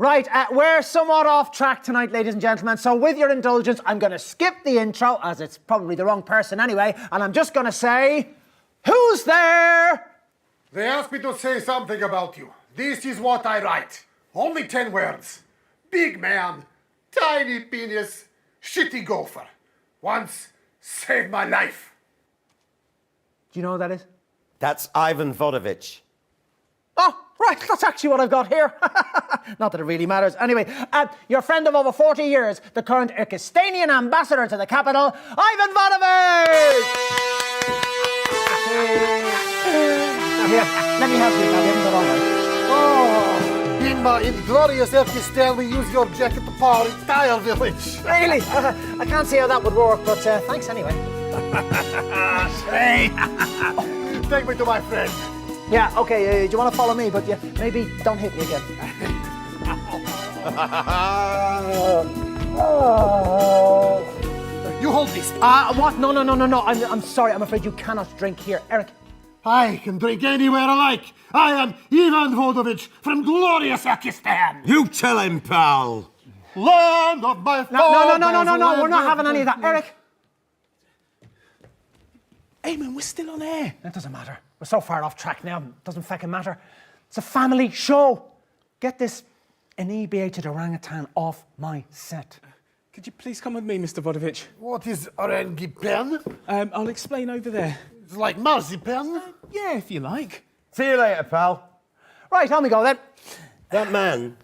Right, we're somewhat off track tonight, ladies and gentlemen, so with your indulgence, I'm going to skip the intro, as it's probably the wrong person anyway, and I'm just going to say, who's there? They asked me to say something about you. This is what I write. Only 10 words. Big man, tiny penis, shitty gopher. Once saved my life. Do you know who that is? That's Ivan Vodovich. Oh, right, that's actually what I've got here. Not that it really matters. Anyway, your friend of over 40 years, the current Kyrgyzstanian ambassador to the capital, Ivan Vodovich! Here, let me help you, pal. You haven't got all right. Oh, in my inglorious Kyrgyzstan, we use your jacket to power entire village. Really? I can't see how that would work, but thanks anyway. Hey, take me to my friend. Yeah, okay, do you want to follow me? But maybe don't hit me again. You hold this. What? No. I'm sorry. I'm afraid you cannot drink here. Eric. I can drink anywhere I like. I am Ivan Vodovich from glorious Kyrgyzstan. You tell him, pal. Land of my fathers. No. We're not having any of that. Eric. Hey man, we're still on air. It doesn't matter. We're so far off track now. It doesn't fucking matter. It's a family show. Get this inebriated orangutan off my set. Could you please come with me, Mr. Vodovich? What is orangutan? I'll explain over there. It's like marzipan. Yeah, if you like. See you later, pal. Right, on we go then. That man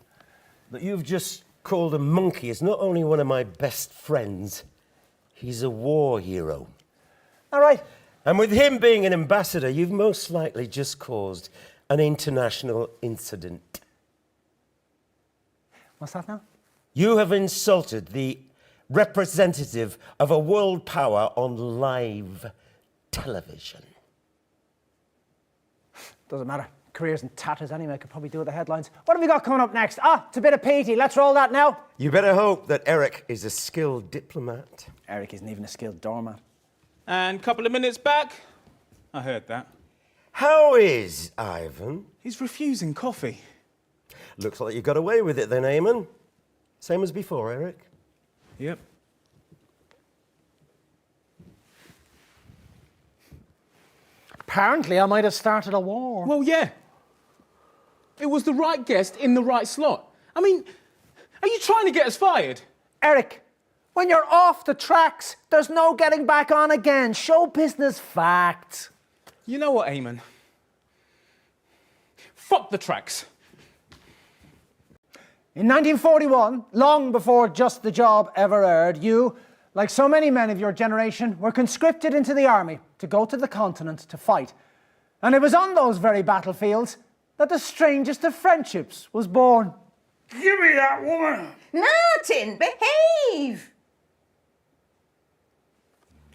that you've just called a monkey is not only one of my best friends, he's a war hero. All right. And with him being an ambassador, you've most likely just caused an international incident. What's that now? You have insulted the representative of a world power on live television. Doesn't matter. Careers in tatters anyway. Could probably do with the headlines. What have we got coming up next? It's a bit of Petey. Let's roll that now. You better hope that Eric is a skilled diplomat. Eric isn't even a skilled doormat. And a couple of minutes back, I heard that. How is Ivan? He's refusing coffee. Looks like you got away with it then, Eamon. Same as before, Eric. Yep. Apparently, I might have started a war. Well, yeah. It was the right guest in the right slot. I mean, are you trying to get us fired? Eric, when you're off the tracks, there's no getting back on again. Show business facts. You know what, Eamon? Fuck the tracks. In 1941, long before Just the Job ever aired, you, like so many men of your generation, were conscripted into the army to go to the continent to fight. And it was on those very battlefields that the strangest of friendships was born. Give me that woman. Martin, behave!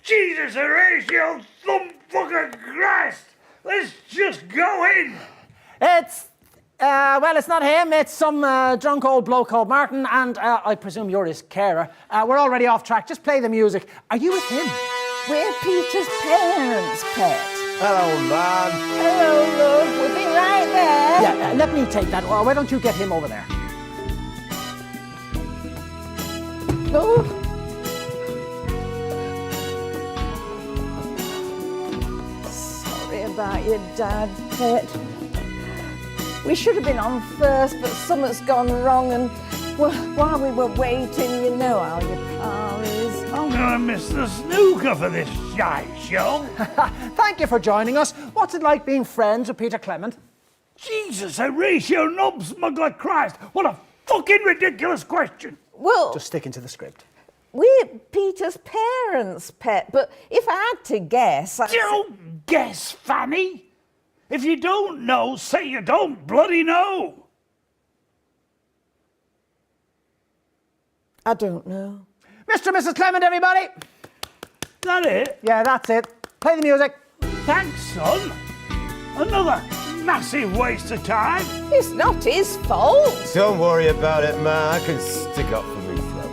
Jesus, Horatio, thumb fucking Christ. Let's just go in. It's not him, it's some drunk old bloke called Martin, and I presume you're his carer. We're already off track, just play the music. Are you with him? We're Peter's parents, pet. Hello, man. Hello, love. We'll be right there. Yeah, let me take that. Why don't you get him over there? Oh. Sorry about your dad, pet. We should have been on first, but something's gone wrong, and well, while we were waiting, you know how your car is. I'm gonna miss the snooker for this shite show. Thank you for joining us. What's it like being friends with Peter Clement? Jesus, Horatio Knob Smuggler Christ, what a fucking ridiculous question. Well, Just sticking to the script. we're Peter's parents, pet, but if I had to guess... Don't guess, Fanny. If you don't know, say you don't bloody know. I don't know. Mr. and Mrs. Clement, everybody! That it? Yeah, that's it. Play the music. Thanks, son. Another massive waste of time. It's not his fault. Don't worry about it, man. I can stick up for me throat.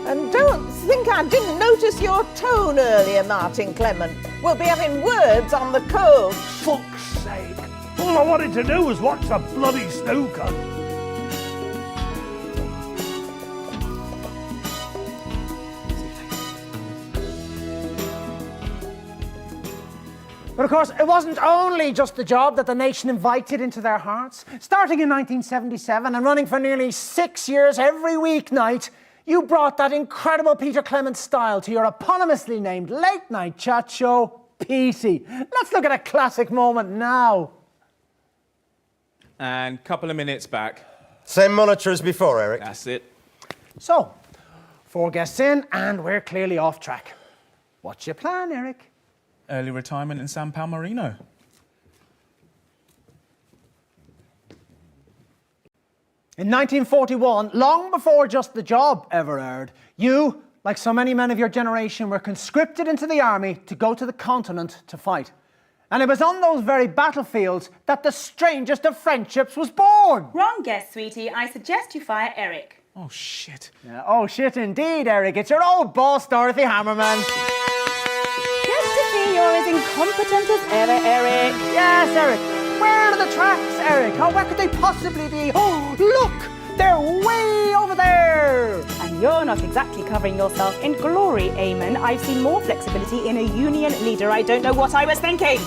And don't think I didn't notice your tone earlier, Martin Clement. We'll be having words on the code. Fuck's sake. All I wanted to do was watch the bloody snooker. But of course, it wasn't only just the job that the nation invited into their hearts. Starting in 1977 and running for nearly 6 years every weeknight, you brought that incredible Peter Clement style to your eponymously named late-night chat show, Petey. Let's look at a classic moment now. And couple of minutes back. Same monitor as before, Eric. That's it. So, 4 guests in, and we're clearly off track. What's your plan, Eric? Early retirement in San Palmarino. In 1941, long before Just the Job ever aired, you, like so many men of your generation, were conscripted into the army to go to the continent to fight. And it was on those very battlefields that the strangest of friendships was born. Wrong guess, sweetie. I suggest you fire Eric. Oh, shit. Yeah, oh shit indeed, Eric. It's your old boss, Dorothy Hammerman. Good to see you're as incompetent as ever, Eric. Yes, Eric. Where are the tracks, Eric? Oh, where could they possibly be? Oh, look! They're way over there! And you're not exactly covering yourself in glory, Eamon. I've seen more flexibility in a union leader. I don't know what I was thinking.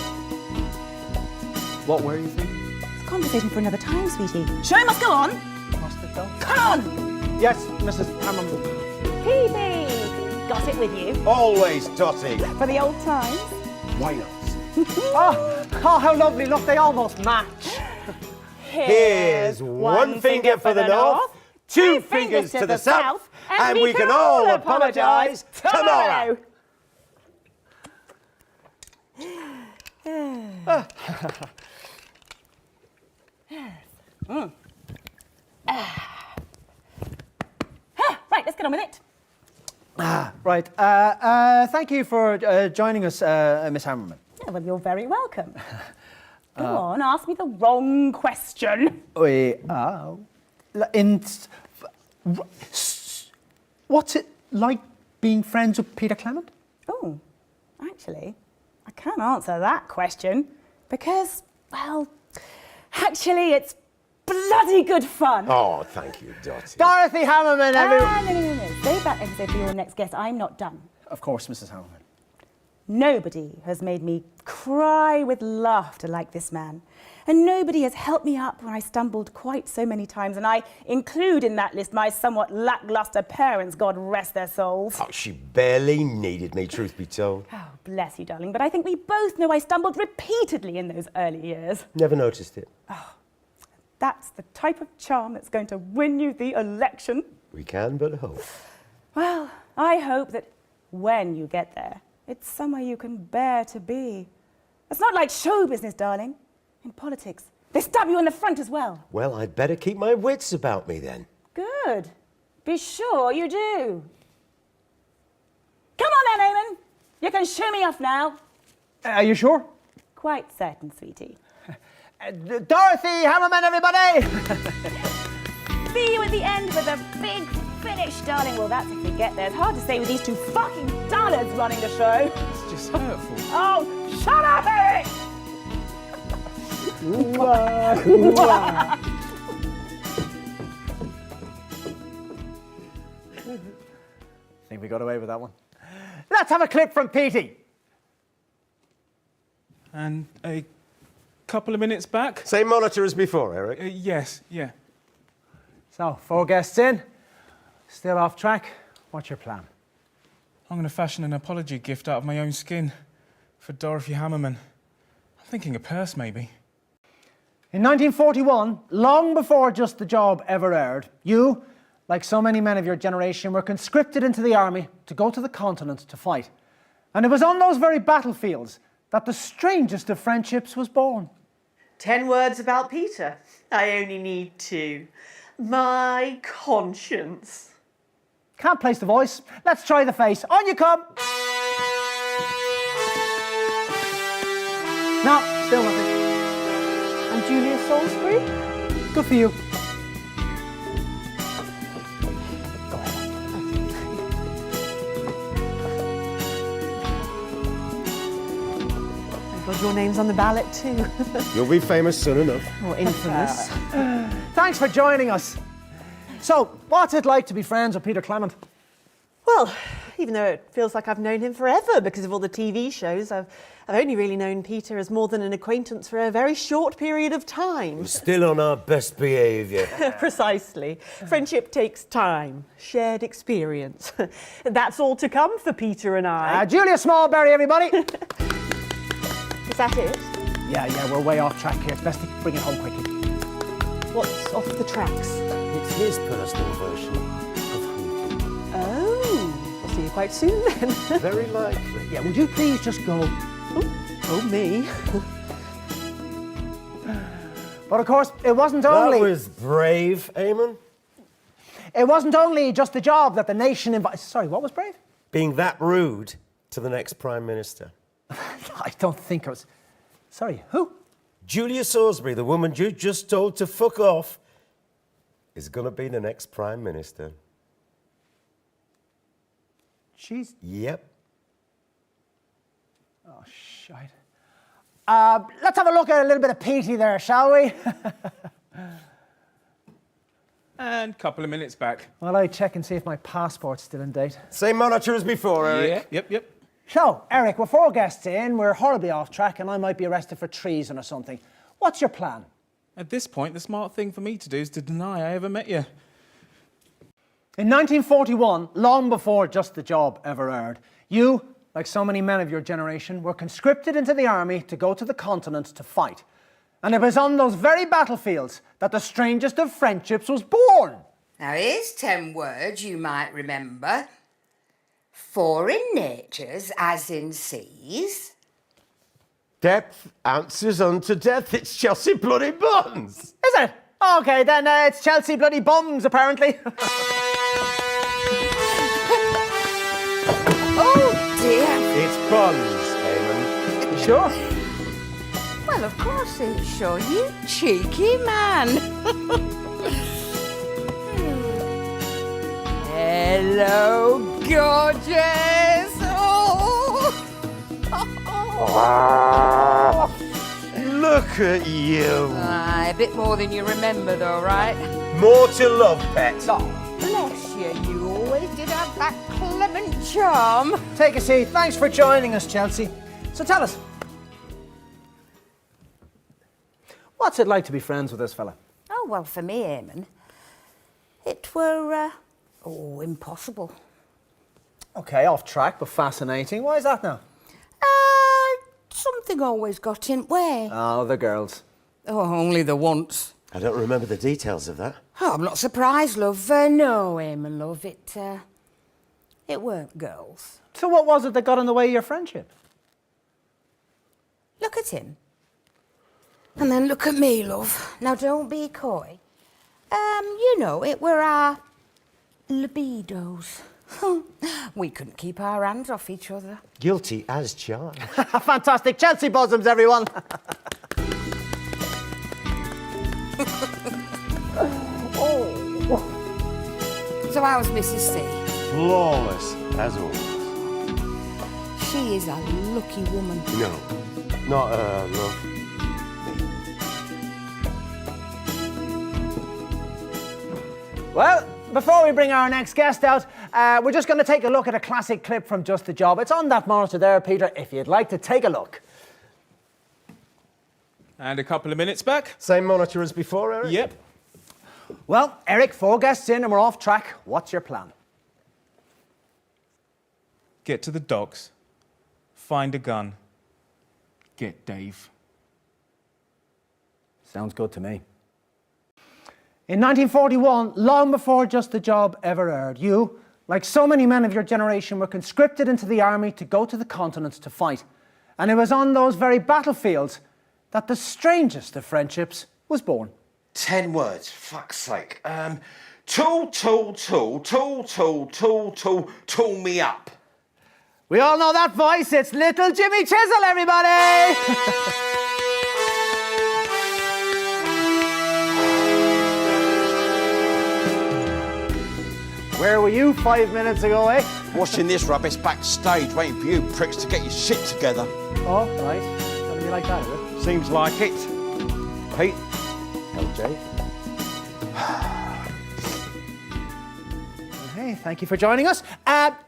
What were you thinking? It's a conversation for another time, sweetie. Show must go on. Must it go? Come on! Yes, Mrs. Hammerman. Phoebe! Got it with you? Always, Dotty. For the old times? Why not? Oh, how lovely. Look, they almost match. Here's one finger for the north, 2 fingers to the south, and we can all apologise tomorrow. Right, let's get on with it. Right. Thank you for joining us, Miss Hammerman. Yeah, well, you're very welcome. Go on, ask me the wrong question. What's it like being friends with Peter Clement? Oh, actually, I can't answer that question because, well, actually, it's bloody good fun. Oh, thank you, Dotty. Dorothy Hammerman, everyone. No. Save that episode for your next guest. I'm not done. Of course, Mrs. Hammerman. Nobody has made me cry with laughter like this man. And nobody has helped me up when I stumbled quite so many times. And I include in that list my somewhat lackluster parents, God rest their souls. Oh, she barely needed me, truth be told. Oh, bless you, darling. But I think we both know I stumbled repeatedly in those early years. Never noticed it. That's the type of charm that's going to win you the election. We can but hope. Well, I hope that when you get there, it's somewhere you can bear to be. It's not like show business, darling. In politics, they stab you in the front as well. Well, I'd better keep my wits about me then. Good. Be sure you do. Come on then, Eamon. You can show me off now. Are you sure? Quite certain, sweetie. Dorothy Hammerman, everybody! See you at the end with a big finish, darling. Well, that's if we get there. It's hard to say with these 2 fucking dullards running the show. It's just hurtful. Oh, shut up, Eric! I think we got away with that one. Let's have a clip from Petey. And a couple of minutes back. Same monitor as before, Eric. Yes, yeah. So, 4 guests in. Still off track. What's your plan? I'm going to fashion an apology gift out of my own skin for Dorothy Hammerman. I'm thinking a purse, maybe. In 1941, long before Just the Job ever aired, you, like so many men of your generation, were conscripted into the army to go to the continent to fight. And it was on those very battlefields that the strangest of friendships was born. 10 words about Peter. I only need 2. My conscience. Can't place the voice. Let's try the face. On you come. No, still nothing. And Julia Salisbury? Good for you. God, your name's on the ballot too. You'll be famous soon enough. Or infamous. Thanks for joining us. So, what's it like to be friends with Peter Clement? Well, even though it feels like I've known him forever because of all the TV shows. I've only really known Peter as more than an acquaintance for a very short period of time. We're still on our best behaviour. Precisely. Friendship takes time, shared experience. That's all to come for Peter and I. Julia Smallberry, everybody. Is that it? Yeah, we're way off track here. It's best to bring it home quickly. What's off the tracks? It's his personal version of hunting. Oh, I'll see you quite soon then. Very likely. Yeah, would you please just go? Oh, me. But of course, it wasn't That only... was brave, Eamon. It wasn't only just the job that the nation invited... Sorry, what was brave? Being that rude to the next Prime Minister. I don't think I was... Sorry, who? Julia Salisbury, the woman you just told to fuck off, is going to be the next Prime Minister. She's... Yep. Oh, shite. Let's have a look at a little bit of Petey there, shall we? And a couple of minutes back. Well, I check and see if my passport's still in date. Same monitor as before, Eric. Yeah, yep. So, Eric, we're 4 guests in, we're horribly off track, and I might be arrested for treason or something. What's your plan? At this point, the smart thing for me to do is to deny I ever met you. In 1941, long before Just the Job ever aired, you, like so many men of your generation, were conscripted into the army to go to the continent to fight. And it was on those very battlefields that the strangest of friendships was born. Now, here's 10 words you might remember. 4 in natures, as in seas. Depth answers unto death. It's Chelsea bloody buns. Is it? Okay, then it's Chelsea bloody bums, apparently. Oh, dear. It's buns, Eamon. You sure? Well, of course it's sure, you cheeky man. Hello, gorgeous. Oh. Look at you. Aye, a bit more than you remember, though, right? More to love, pet. Oh, bless you. You always did have that clement charm. Take a seat. Thanks for joining us, Chelsea. So tell us, what's it like to be friends with this fella? Oh, well, for me, Eamon, it were, impossible. Okay, off track, but fascinating. Why is that now? Something always got in way. Oh, the girls. Oh, only the once. I don't remember the details of that. Oh, I'm not surprised, love. No, Eamon, love. It weren't girls. So what was it that got in the way of your friendship? Look at him. And then look at me, love. Now, don't be coy. It were our libidos. We couldn't keep our hands off each other. Guilty as charged. Fantastic. Chelsea bosoms, everyone. So how's Mrs. C? Flawless as always. She is a lucky woman. No, not love. Well, before we bring our next guest out, we're just going to take a look at a classic clip from Just the Job. It's on that monitor there, Peter, if you'd like to take a look. And a couple of minutes back. Same monitor as before, Eric? Yep. Well, Eric, 4 guests in and we're off track. What's your plan? Get to the docks. Find a gun. Get Dave. Sounds good to me. In 1941, long before Just the Job ever aired, you, like so many men of your generation, were conscripted into the army to go to the continent to fight. And it was on those very battlefields that the strangest of friendships was born. 10 words, fuck's sake. Tool me up. We all know that voice. It's little Jimmy Chisel, everybody! Where were you 5 minutes ago, eh? Watching this rubbish backstage, waiting for you pricks to get your shit together. Oh, right. How do you like that, is it? Seems like it. Pete. LJ. Hey, thank you for joining us.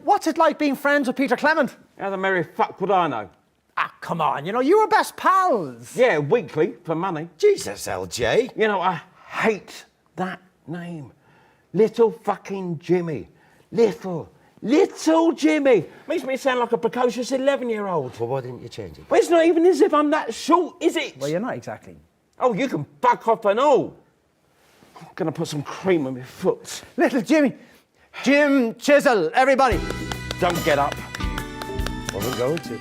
What's it like being friends with Peter Clement? How the merry fuck would I know? Ah, come on, you know, you were best pals. Yeah, weekly for money. Jesus, LJ. You know, I hate that name. Little fucking Jimmy. Little Jimmy. Makes me sound like a precocious 11-year-old. Well, why didn't you change it? Well, it's not even as if I'm that short, is it? Well, you're not exactly. Oh, you can fuck off and all. I'm gonna put some cream on my foot. Little Jimmy. Jim Chisel, everybody. Don't get up. Wasn't going to.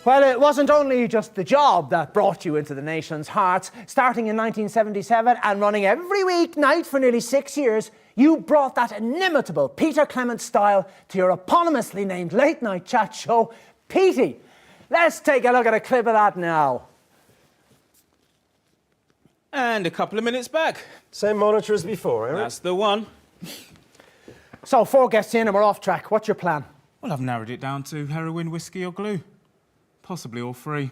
Well, it wasn't only just the job that brought you into the nation's hearts. Starting in 1977 and running every weeknight for nearly 6 years, you brought that inimitable Peter Clement style to your eponymously named late-night chat show, Petey. Let's take a look at a clip of that now. And a couple of minutes back. Same monitor as before, Eric? That's the one. So, 4 guests in and we're off track. What's your plan? Well, I've narrowed it down to heroin, whiskey or glue. Possibly all 3.